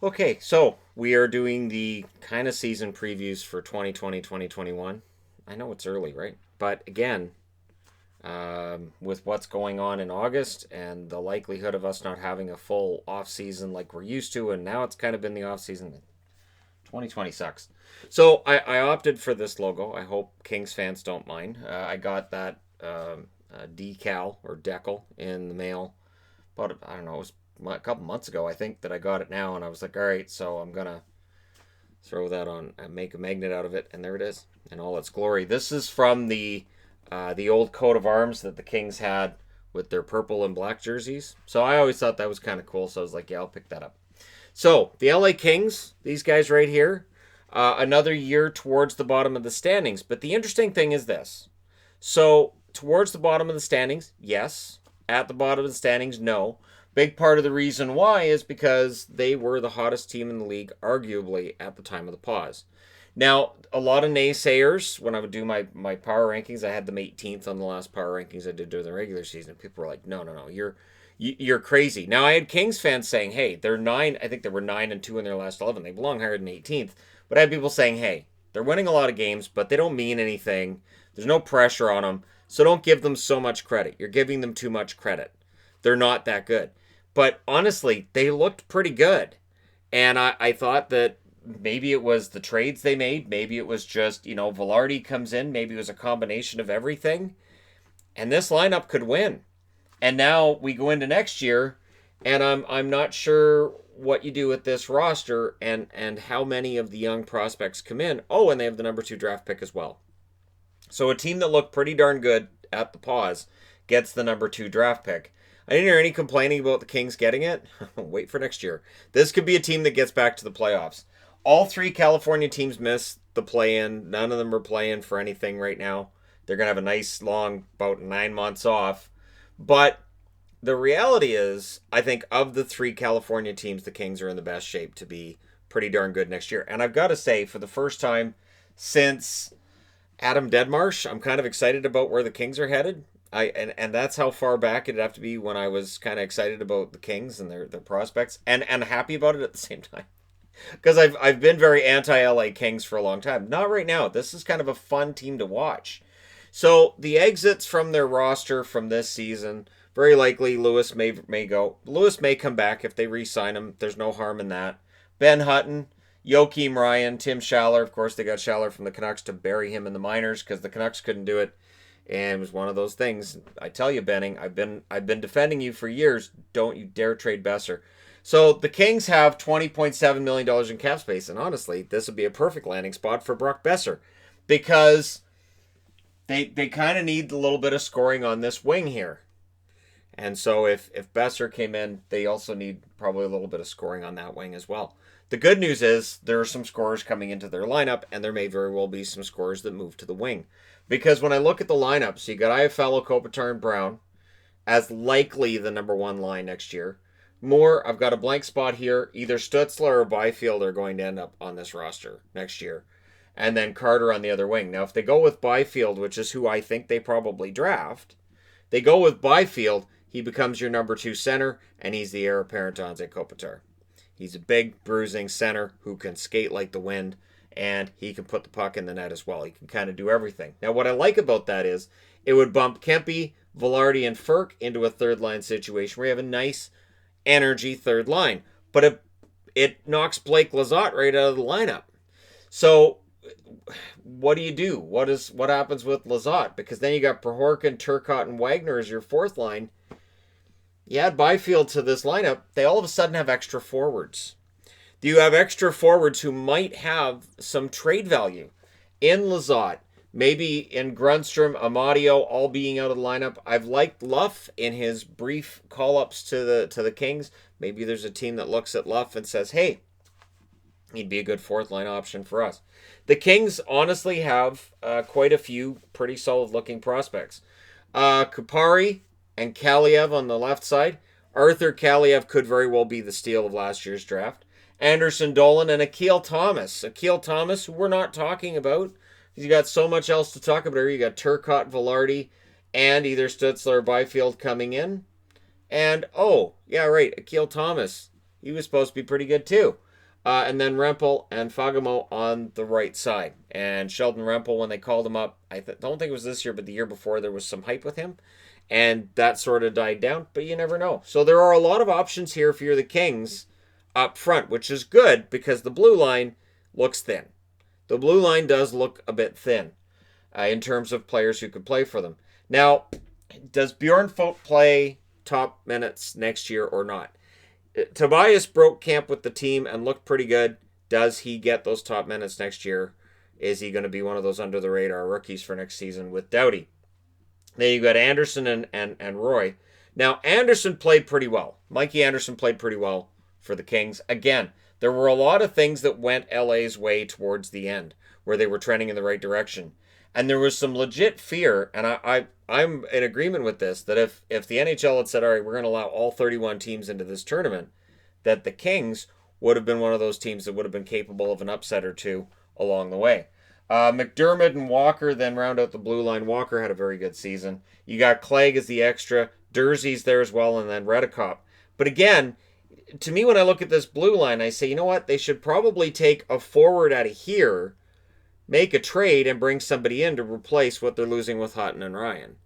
Okay, so we are doing the kind of season previews for 2020-2021. I know it's early, right? But again, with what's going on in August and the likelihood of us not having a full off season like we're used to, and now it's kind of been the off season. 2020 sucks. So I opted for this logo. I hope Kings fans don't mind. I got that decal or decal in the mail about, I don't know, it was a couple months ago, I think, that I got it now. And I was like, all right, so I'm going to throw that on and make a magnet out of it. And there it is in all its glory. This is from the old coat of arms that the Kings had with their purple and black jerseys. So I always thought that was kind of cool. So I was like, yeah, I'll pick that up. So the LA Kings, these guys right here, another year towards the bottom of the standings. But the interesting thing is this. So towards the bottom of the standings, yes. At the bottom of the standings, no. Big part of the reason why is because they were the hottest team in the league, arguably, at the time of the pause. Now, a lot of naysayers, when I would do my power rankings, I had them 18th on the last power rankings I did during the regular season. People were like, no, you're crazy. Now, I had Kings fans saying, hey, they're 9, I think they were 9-2 in their last 11. They belong higher than 18th. But I had people saying, hey, they're winning a lot of games, but they don't mean anything. There's no pressure on them. So don't give them so much credit. You're giving them too much credit. They're not that good. But honestly, they looked pretty good. And I thought that maybe it was the trades they made. Maybe it was just, Velarde comes in. Maybe it was a combination of everything. And this lineup could win. And now we go into next year, and I'm not sure what you do with this roster and how many of the young prospects come in. Oh, and they have the number 2 draft pick as well. So a team that looked pretty darn good at the pause gets the number 2 draft pick. I didn't hear any complaining about the Kings getting it. Wait for next year. This could be a team that gets back to the playoffs. All 3 California teams missed the play-in. None of them are playing for anything right now. They're going to have a nice long, about 9 months off. But the reality is, I think of the 3 California teams, the Kings are in the best shape to be pretty darn good next year. And I've got to say, for the first time since Adam Deadmarsh, I'm kind of excited about where the Kings are headed. And that's how far back it'd have to be when I was kind of excited about the Kings and their prospects and happy about it at the same time. Because I've been very anti-LA Kings for a long time. Not right now. This is kind of a fun team to watch. So the exits from their roster from this season, very likely Lewis may go. Lewis may come back if they re-sign him. There's no harm in that. Ben Hutton, Joakim Ryan, Tim Schaller. Of course, they got Schaller from the Canucks to bury him in the minors because the Canucks couldn't do it. And it was one of those things. I tell you, Benning, I've been defending you for years. Don't you dare trade Besser. So the Kings have $20.7 million in cap space. And honestly, this would be a perfect landing spot for Brock Besser. Because they kind of need a little bit of scoring on this wing here. And so if Besser came in, they also need probably a little bit of scoring on that wing as well. The good news is there are some scorers coming into their lineup, and there may very well be some scorers that move to the wing. Because when I look at the lineup, so you got Iafallo, Kopitar, and Brown as likely the number 1 line next year. Moore, I've got a blank spot here. Either Stutzler or Byfield are going to end up on this roster next year. And then Carter on the other wing. Now, if they go with Byfield, which is who I think they probably draft, they go with Byfield, he becomes your number 2 center, and he's the heir apparent to Anze Kopitar. He's a big, bruising center who can skate like the wind, and he can put the puck in the net as well. He can kind of do everything. Now, what I like about that is it would bump Kempe, Velarde, and Ferk into a third-line situation where you have a nice energy third line. But it knocks Blake Lizotte right out of the lineup. So what do? What happens with Lizotte? Because then you got Prohorkin, Turcotte, and Wagner as your 4th line. You add Byfield to this lineup, they all of a sudden have extra forwards. You have extra forwards who might have some trade value in Lizotte, maybe in Grundstrom, Amadio, all being out of the lineup. I've liked Luff in his brief call-ups to the Kings. Maybe there's a team that looks at Luff and says, hey, he'd be a good 4th-line option for us. The Kings honestly have quite a few pretty solid-looking prospects. Kupari and Kaliev on the left side. Arthur Kaliev could very well be the steal of last year's draft. Anderson Dolan and Akil Thomas. Akil Thomas, who we're not talking about. You got so much else to talk about here. You got Turcotte, Velarde, and either Stutzler or Byfield coming in. And, oh, yeah, right, Akil Thomas. He was supposed to be pretty good too. And then Rempel and Fagamo on the right side. And Sheldon Rempel, when they called him up, don't think it was this year, but the year before, there was some hype with him. And that sort of died down, but you never know. So there are a lot of options here if you're the Kings up front, which is good because the blue line looks thin. The blue line does look a bit thin in terms of players who could play for them. Now, does Bjorn Foot play top minutes next year or not? Tobias broke camp with the team and looked pretty good. Does he get those top minutes next year? Is he going to be one of those under-the-radar rookies for next season with Doughty? Then you got Anderson and Roy. Now, Anderson played pretty well. Mikey Anderson played pretty well for the Kings. Again, there were a lot of things that went LA's way towards the end, where they were trending in the right direction. And there was some legit fear, and I'm in agreement with this, that if the NHL had said, all right, we're going to allow all 31 teams into this tournament, that the Kings would have been one of those teams that would have been capable of an upset or two along the way. McDermott and Walker then round out the blue line. Walker had a very good season. You got Clegg as the extra. Durzee's there as well, and then Redekop. But again, to me, when I look at this blue line, I say, you know what? They should probably take a forward out of here, make a trade, and bring somebody in to replace what they're losing with Hutton and Ryan.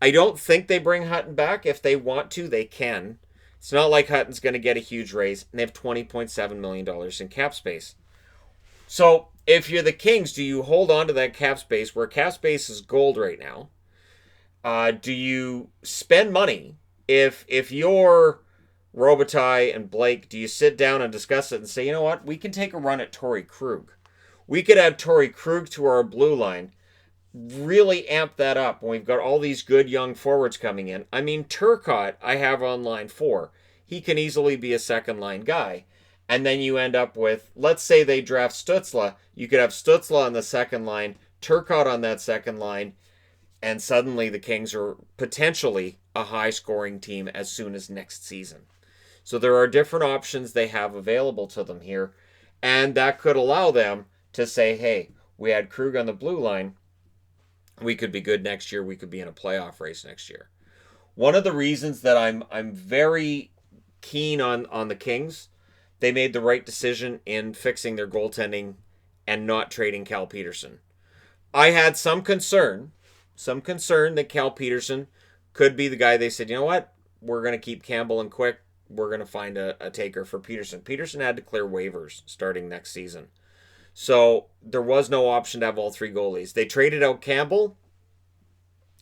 I don't think they bring Hutton back. If they want to, they can. It's not like Hutton's going to get a huge raise, and they have $20.7 million in cap space. So if you're the Kings, do you hold on to that cap space where cap space is gold right now? Do you spend money? If you're Robitaille and Blake, do you sit down and discuss it and say, you know what, we can take a run at Torrey Krug. We could add Torrey Krug to our blue line, really amp that up when we've got all these good young forwards coming in. I mean, Turcotte, I have on line 4. He can easily be a second line guy. And then you end up with, let's say they draft Stützle. You could have Stützle on the second line, Turcotte on that second line, and suddenly the Kings are potentially a high-scoring team as soon as next season. So there are different options they have available to them here, and that could allow them to say, hey, we had Krug on the blue line. We could be good next year. We could be in a playoff race next year. One of the reasons that I'm very keen on the Kings, they made the right decision in fixing their goaltending and not trading Cal Petersen. I had some concern that Cal Petersen could be the guy. They said, you know what? We're going to keep Campbell and Quick. We're going to find a taker for Petersen. Petersen had to clear waivers starting next season. So there was no option to have all 3 goalies. They traded out Campbell.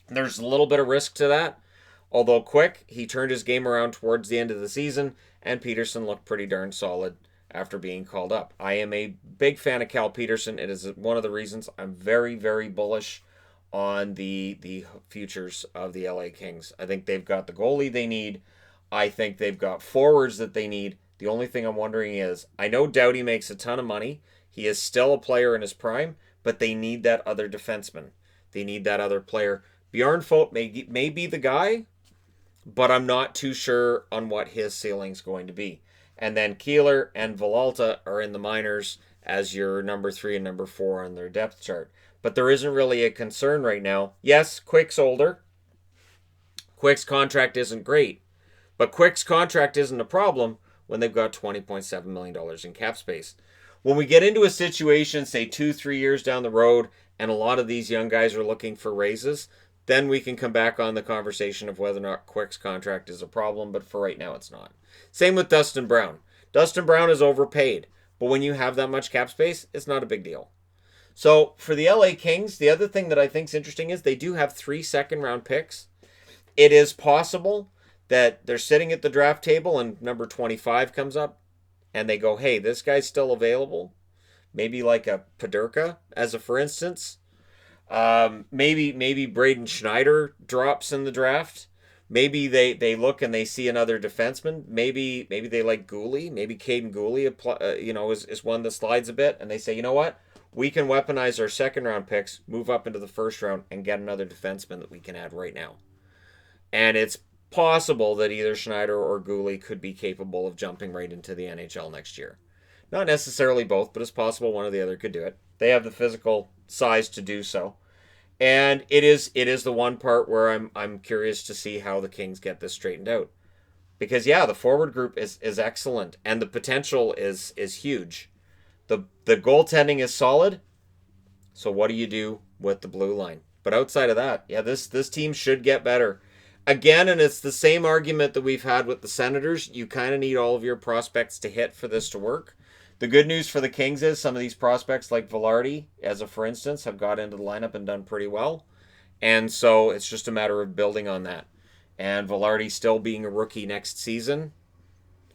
There's a little bit of risk to that. Although Quick, he turned his game around towards the end of the season, and Petersen looked pretty darn solid after being called up. I am a big fan of Cal Petersen. It is one of the reasons I'm very, very bullish on the futures of the LA Kings. I think they've got the goalie they need. I think they've got forwards that they need. The only thing I'm wondering is, I know Doughty makes a ton of money. He is still a player in his prime, but they need that other defenseman. They need that other player. Bjorn Foot may be the guy, but I'm not too sure on what his ceiling's going to be. And then Keeler and Villalta are in the minors as your number 3 and number 4 on their depth chart. But there isn't really a concern right now. Yes, Quick's older. Quick's contract isn't great. But Quick's contract isn't a problem when they've got $20.7 million in cap space. When we get into a situation, say 2-3 years down the road, and a lot of these young guys are looking for raises, then we can come back on the conversation of whether or not Quick's contract is a problem, but for right now it's not. Same with Dustin Brown. Dustin Brown is overpaid, but when you have that much cap space, it's not a big deal. So for the LA Kings, the other thing that I think is interesting is they do have 3 second-round picks. It is possible that they're sitting at the draft table and number 25 comes up and they go, hey, this guy's still available. Maybe like a Paderka, as a for instance. Maybe Braden Schneider drops in the draft. Maybe they look and they see another defenseman. Maybe they like Gooley. Maybe Caden Gooley, is one that slides a bit. And they say, you know what? We can weaponize our second-round picks, move up into the first round, and get another defenseman that we can add right now. And it's possible that either Schneider or Gooley could be capable of jumping right into the NHL next year. Not necessarily both, but it's possible one or the other could do it. They have the physical size to do so. And it is the one part where I'm curious to see how the Kings get this straightened out. Because yeah, the forward group is excellent and the potential is huge. The goaltending is solid. So what do you do with the blue line? But outside of that, yeah, this team should get better. Again, and it's the same argument that we've had with the Senators. You kind of need all of your prospects to hit for this to work. The good news for the Kings is some of these prospects, like Velarde, as a for instance, have got into the lineup and done pretty well. And so it's just a matter of building on that. And Velarde still being a rookie next season,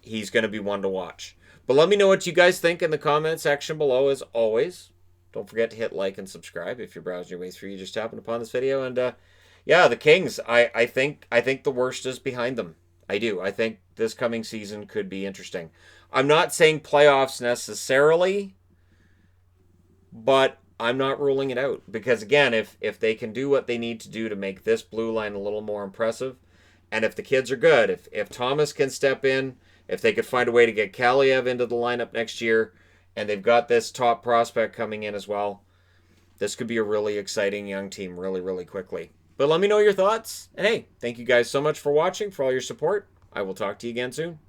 he's going to be one to watch. But let me know what you guys think in the comment section below, as always. Don't forget to hit like and subscribe if you're browsing your way through. You just happened upon this video. And yeah, the Kings, I think the worst is behind them. I do. I think this coming season could be interesting. I'm not saying playoffs necessarily, but I'm not ruling it out. Because again, if they can do what they need to do to make this blue line a little more impressive, and if the kids are good, if Thomas can step in, if they could find a way to get Kaliev into the lineup next year, and they've got this top prospect coming in as well, this could be a really exciting young team really, really quickly. But let me know your thoughts. And hey, thank you guys so much for watching, for all your support. I will talk to you again soon.